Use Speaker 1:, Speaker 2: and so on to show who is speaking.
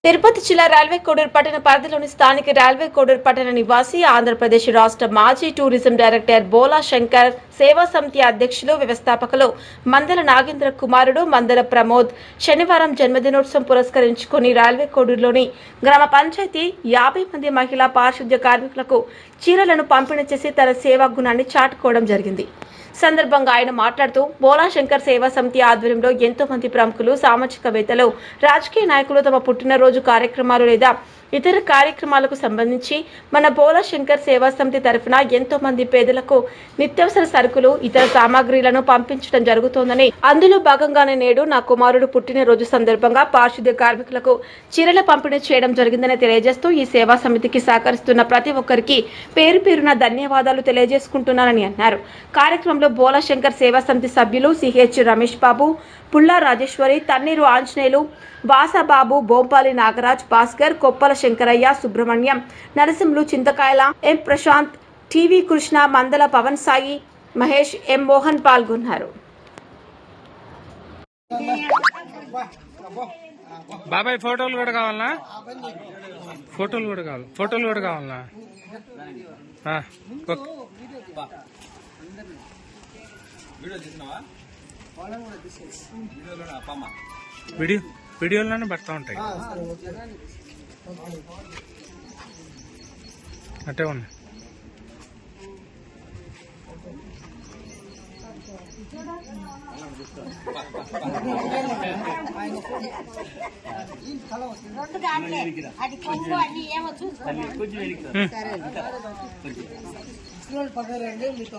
Speaker 1: తిరుపతి జిల్లా రైల్వే కోడూరు పట్టణ పరిధిలోని స్థానిక రైల్వే కోడూరు పట్టణ నివాసి ఆంధ్రప్రదేశ్ రాష్ట్ర మాజీ టూరిజం డైరెక్టర్ బోలా శంకర్ సేవా సమితి అధ్యక్షులు వ్యవస్థాపకులు మందల నాగేంద్ర కుమారుడు మందల ప్రమోద్ శనివారం జన్మదినోత్సవం పురస్కరించుకుని రైల్వే కోడూరులోని గ్రామ పంచాయతీ 50 మంది మహిళా పారిశుద్ధ్య కార్మికులకు చీరలను పంపిణీ చేసి తన సేవా గుణాన్ని చాటుకోవడం జరిగింది. సందర్భంగా ఆయన మాట్లాడుతూ బోలా శంకర్ సేవా సమితి ఆధ్వర్యంలో ఎంతో మంది ప్రముఖులు, సామాజికవేత్తలు, రాజకీయ నాయకులు తమ పుట్టినరోజు కార్యక్రమాలు లేదా ఇతర కార్యక్రమాలకు సంబంధించి మన బోలా శంకర్ సేవా సమితి తరఫున ఎంతో మంది పేదలకు నిత్యావసర సరుకులు, ఇతర సామాగ్రిలను పంపించడం జరుగుతోందని, అందులో భాగంగానే నేడు నా కుమారుడు పుట్టినరోజు సందర్భంగా పారిశుద్ధ్య కార్మికులకు చీరల పంపిణీ చేయడం జరిగిందని తెలియజేస్తూ ఈ సేవా సమితికి సహకరిస్తున్న ప్రతి ఒక్కరికి పేరు పేరున ధన్యవాదాలు తెలియజేసుకుంటున్నానని అన్నారు. కార్యక్రమంలో బోలా శంకర్ సేవా సమితి సభ్యులు సిహెచ్ రమేష్ బాబు, పుల్లా రాజేశ్వరి, తన్నీరు ఆంజనేయులు, వాసాబాబు, బోంపాలి నాగరాజ్, భాస్కర్, కొప్పల శంకరయ్య, సుబ్రహ్మణ్యం, నరసింహులు, చింతకాయల, ఎం ప్రశాంత్, టీవీ కృష్ణ, మందల పవన్ సాయి, మహేష్, ఎం మోహన్ పాల్గొన్నారు.
Speaker 2: బాబాయ్ ఫోటోలు కూడా కావాలనా? ఫోటోలు కూడా కావాలనా? వీడియోలోనే పడతా ఉంటాయి అట్టే ఉన్నాయి.
Speaker 3: పక్కరండి మీతో